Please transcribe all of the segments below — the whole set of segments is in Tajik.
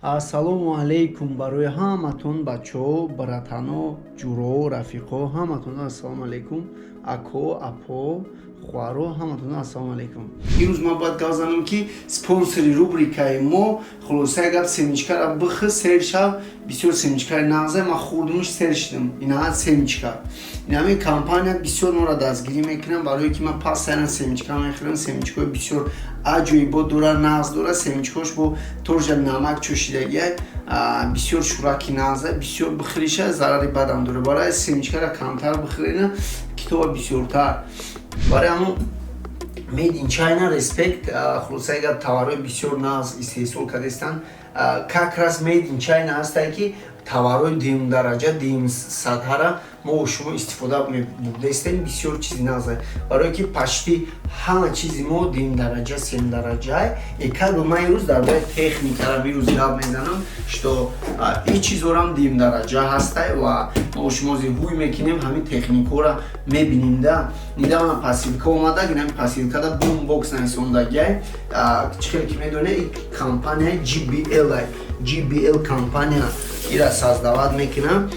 Ассалому алейкум барои ҳаматон бачаҳо, братано, ҷуро, рафиқо, ҳаматон ассалому алейкум. Ако, апо, хуаро, ҳаматон ассалому алейкум. Имрӯз ман бояд гап занам ки спонсори рубрикаи мо хулоса гап семечкара бихи сер шав, бисёр семечкаи нағза ман хурдумш сер шидам. Ина семечка. Ин компания бисёр моро дастгирӣ мекунад барое ки ман постоянно семечка мехӯрам. Семечкаи бисёр аҷоибот дора, нағз дора. Семечкааш бо торҷа намак чӯшидаги бисёр шӯраки нағза, бисёр бихӯриша зарари бадан дора. Барои семечкара камтар бихӯрена, китоба бисёртар. Барои ҳамон Made in China Respect хулоса гап товарои бисёр нағз истеҳсол кардастанд. Как раз Made in China ҳастае ки товарои дуюм дараҷа, дуюм сатҳара мо шумо истифода бурдаистем. Бисёр чизи нағза барое ки почти ҳама чизи мо дуюм дараҷа, сем дараҷа. Как бы ман имрӯз дар бораи техникара имрӯз гап мезанам, что ин чизорам дуюм дараҷа ҳастае ва мо шумо ҳуй мекунем ҳамин техникора мебинем да. Нида ман посилка омада, ин посилкада бумбокс нарисондагиай. Чихел ки медоне ин компания GBL компания ира создават мекунам.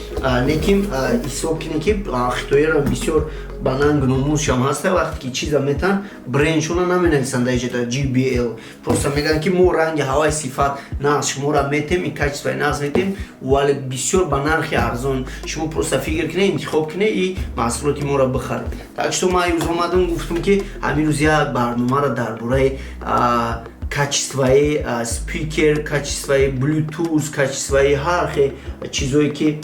Лекин ҳисоб кине ки хитоиро бисёр ба нанг номусшам ҳаста. Вақте ки чиза метан брендшона наменависанд даҷета GBL. Просто мегӯянд ки мо ранги ҳаваи сифат нағз шуморо метем, ин качествои нағз метем, вале бисёр ба нархи арзон. Шумо просто фикр кине, интихоб кине и маҳсулоти моро бихаред. Так что ман имрӯз омадам гуфтам ки ҳамирӯз як барномаро дар бораи качествои спикер, качествои Bluetooth, качествои ҳар хел чизое ки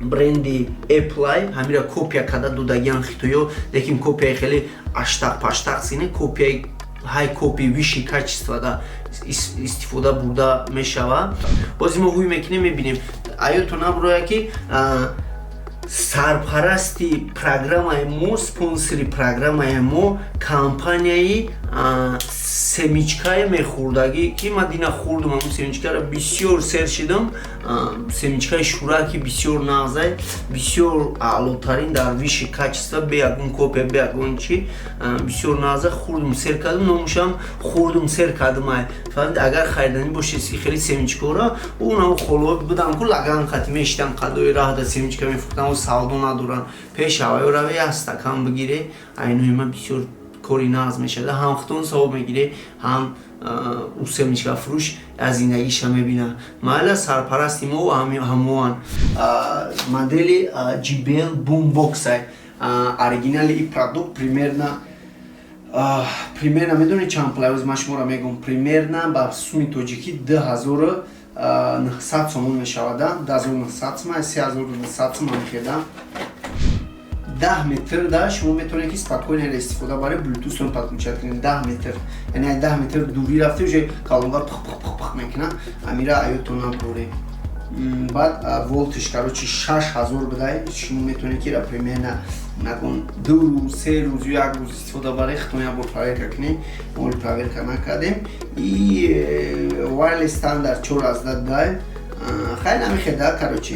бренди Apple ҳамира копия карда додагиян хитоё, лекин копияи хеле аштақ-паштақ сине, копияи ҳай копи виши качествода истифода бурда мешава. Бози мо ҳуй мекунем, мебинем. Аётон набуроя ки сарпарасти программаи мо, спонсори программаи мо компанияи семечкае мехӯрдагӣ ки ман дина хӯрдум. ҳамун семечкаро бисёр сер шидам. Семечкаи шӯраки бисёр нағзай, бисёр аълотарин дар виши качества, бе ягон копия, бе ягон чи бисёр нағза хӯрдум, сер кардам. Номушам хӯрдум сер кардамай. Фаҳмид агар хариданӣ бошед ки хеле семечкора унао холо будам ку лаган хати мешидам қадои раҳда семечка мефурӯхтам, савдо надорам. Пеш ҳаваё раве як стакан бигире, айнои ман бисёр кори нағз мешавад, ҳам хитон савоб мегире, ҳам ӯ семечкафурӯш аз зиндагиша мебина. Майла сарпарасти мо ҳамоан модели GBL Boombox-ай. Оригинали ин продукт примерно медонед чанд плайоз ман шуморо мегӯм. Примерно ба суми тоҷикӣ 2900 сомон мешавада. 2900 сомон, 3900 сомон мехедам. 10 метр да шумо метавонед ки спокойно истифода барои Bluetooth подключат кунед. 10 метр, яъне 10 метр дурӣ рафте уже калонга пах мекунад. Амира аётон набуре. Баъд волтиш короче 6000 бидай шумо метавонед ки примерно нагон 2 рӯз, 3 рӯз, 1 рӯз истифода барои хитон як бор проверка кунед. Мо проверка накардем. И wireless стандарт 4 дай. Хай намехеда короче.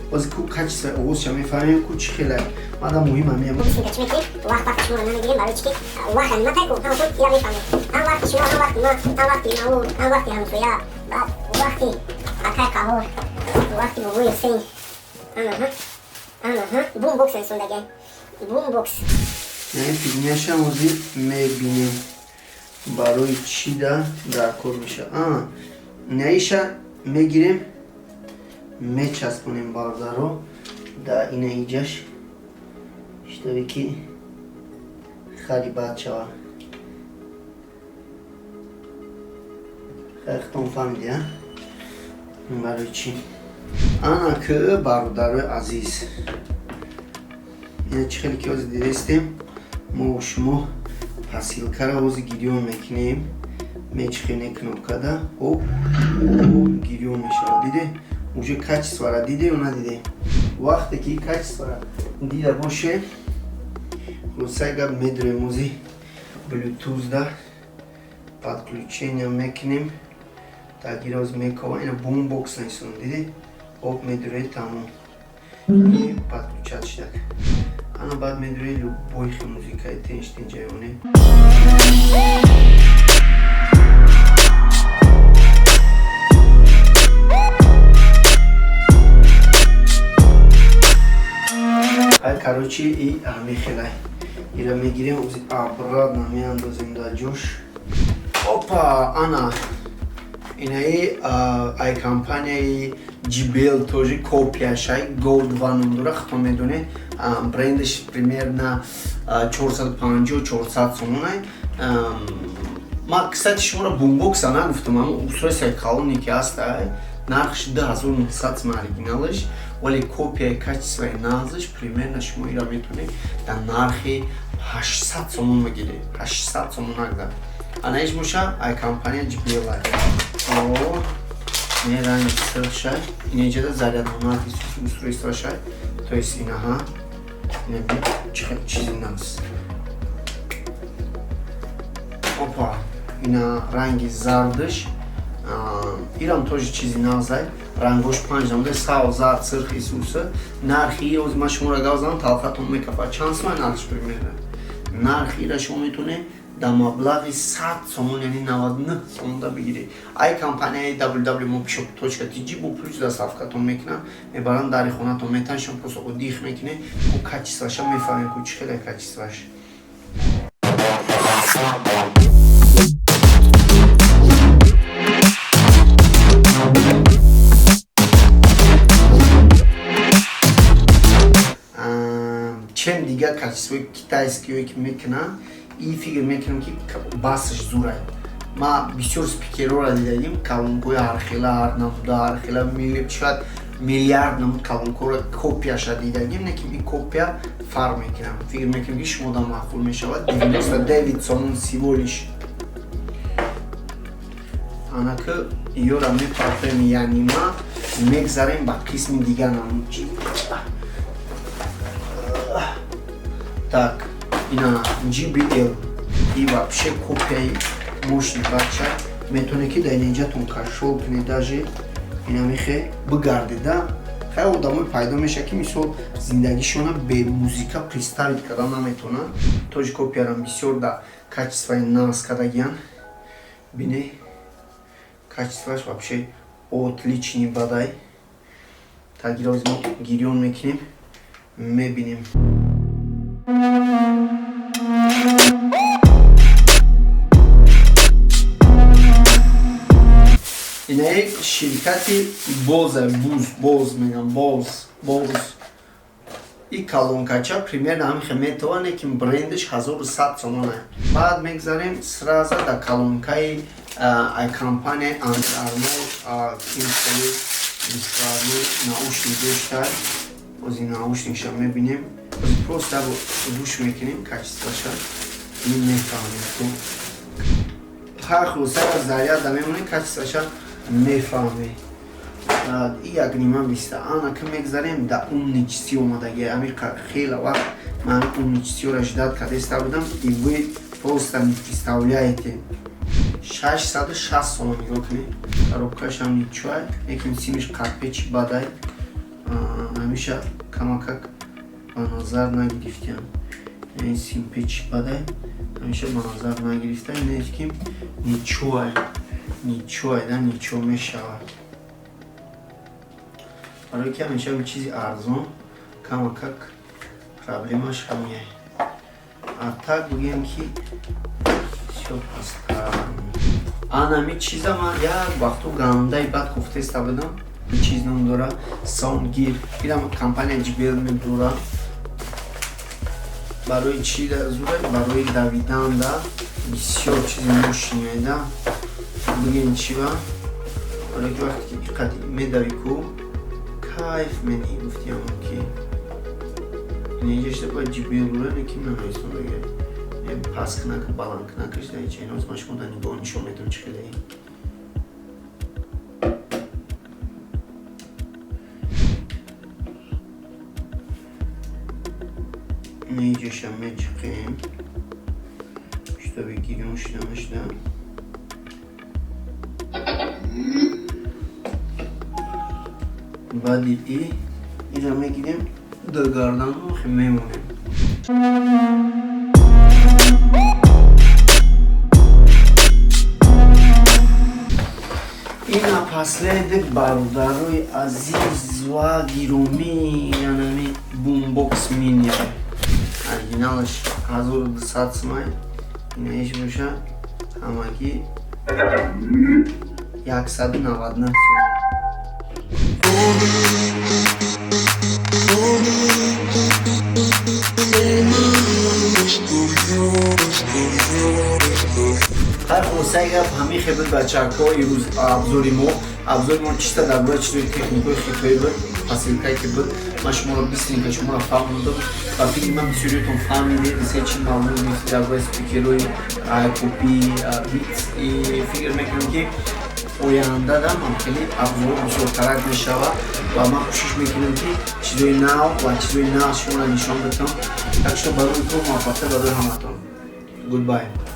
Боз ку качествои овозша мефаҳмем ку чӣ хела мада муҳим ҳамия. Вақт шумо намегирем барои чӣ ки вақт матайку ҳаматон ила мефаҳмем. Ҳам вақти шумо, ҳам вақти ман, ҳам вақти наӯ, ҳам вақти ҳамсоя, баъд вақти акай қаҳор, вақти бобои Ҳусейн. Бумбокс расондагиай. Бумбокс. Яъне фигняшам ҳозир мебинем барои чӣ дар кор меша. Наиша мегирем, мечаспонем бардаро да ина иҷаш штаве ки хари бад шава. хахтон фаҳмиди барои чӣ. Ана ки бародарои азиз, ина чӣ хеле ки ҳозир дидастем, мо шумо посилкаро ҳозир гирён мекунем. Мечиқем кнопкада гирён мешавад. Диде уже качествора диде ё надиде. Вақте ки качествора дида боше, хулосаи гап медурем ози Bluetooth да подключения мекунем. Тагира оз мекава ина Boombox наисон диде. Медуре тамом. И подключат шидак. Ана баъд медуре любой хел музикаи тинҷаёне. короче и мехелай ира мегирем обратно меандозим дар ҷош. Опа ана инаи ай компанияи JBL тоже копияшай Gold va ном дора хто медонед брендиш примерно 450-400 сомонай. ма кстати шуморо бумбокса нагуфтам, аммо устройствои калоне ки ҳастай нархш 2900 сом оригиналаш, вале копияи качествои назаш примерно шумо ира метавонед дар нархи 800 сомон мегиред. 800 сомон нагзар анаиш моша ай компания JBL не ранги сыршай инеҷада зарядонати устройствошай, то есть инаҳа чизи наст. Опа ина ранги зардиш ирам тоже чизи назай рангош 5 намудай сав зард сирх исуса нархи оз ма шуморо гавзам талхатон мекафа чанд сомай нархш примерно нархи ира шумо метавонед дар маблағи 100 сомон яъни 99 сомонда бигиред. ай компанияи www.mobishop.tg бо плюс доставкатон мекунад, мебаранд дари хонатон метан, шумо просто дих мекунед, ку качестваша мефаҳмед ку чӣ хеле качестваш. чем дигар качествои китайские ки мекунанд и фикр мекунам ки басш зурай. ма бисёр спикерҳоро дидагим калонкои ҳархела ҳар намуда ҳархела шояд миллиард намуд калонкоро копияша дидагим, не ки ин копия фарқ мекунам. фикр мекунам ки шумода маъқул мешавад 99 сомон сиволиш анаки ёра мепарфем, яъни ма мегзарем ба қисми дигар намуд. так ина JBL и вообще копияи мощный бача метавонед ки дар инҷатон кашол кунед, даже ина мехе бигардеда хеле одамои пайдо мешавад ки мисол зиндагишона бе музика представит карда наметавонанд. тоже копияам бисёр дар качествои наз кардагиян. бине качествоаш вообще отличный бадай. так ира мо гирён мекунем мебинем. инаи ширкати боз мегам боз и колонкача примерно ҳамихе метавонед ки брендиш 1100 сомон аст. баъд мегзарем сразу дар колонкаи ай компания Under Armour Kingsley бисварли наушник дошта. ози наушникша мебинем, просто гӯш мекунем качествоша ин мефаҳмем ку ҳар хулосаи заряда мемонед качествоша мефаҳмед. и як нима биста анаки мегзарем да умничси омадаги амиқа хела вақт ман умничсиёра ждат карда иста будам и вы просто не представляете 660 сомон нигоҳ кунед. коробкашам ничоай, лекин симиш қарпечи бадай ҳамеша камакак ба назар нагирифтам. ин симпечи бадай ҳамеша ба назар нагирифта, инест ки ничоай да ничо мешавад. барои ки ҳамеша ин чизи арзон камакак проблемаш ҳамияй. а так бигӯем ки всё паста анами чиза ман як вақту гандаи бад гуфтеста будам. чиз ном дора Soundgear, инам компания JBL медора. барои чӣ зура? барои давидан да бисёр чизи мошини да бигем чӣ ба барои ки вақте ки қад медави ку кайф мени гуфтиам ки неҷашта ба JBL бура, ки намаистон бигер паст кунак баланд кунакаш да ҳеҷ иноз ма шумо да нигоҳ нишон медам чӣ хеле неҷаша мечиқем штоби гирён шидамашда баъди ира мегирем до гардану мемонем. и напоследок бародарои азиз ва гиромӣ янами бумбокс мини оригиналаш 1200 сомай, инаиш меша ҳамагӣ 199 сомай. хар хулосаи гап ҳамин хебуд бачаҳко имрӯз обзори мо чиста дар бораи чизои техникаи хитоӣ буд, посилкае ки буд. ман шуморо бистренько шуморо фаҳмондам ва фикри ман бисёриятон фаҳмидед исеи чи маълумот мефти дар бораи спикерои копи бит и фикр мекунам ки ояндада ман хеле обзор бисёртарак мешавад ва ман кӯшиш мекунам ки чизои нав ва чизои нав шуморо нишон додам. Так что барои то муваффақият барои ҳаматон. Goodbye.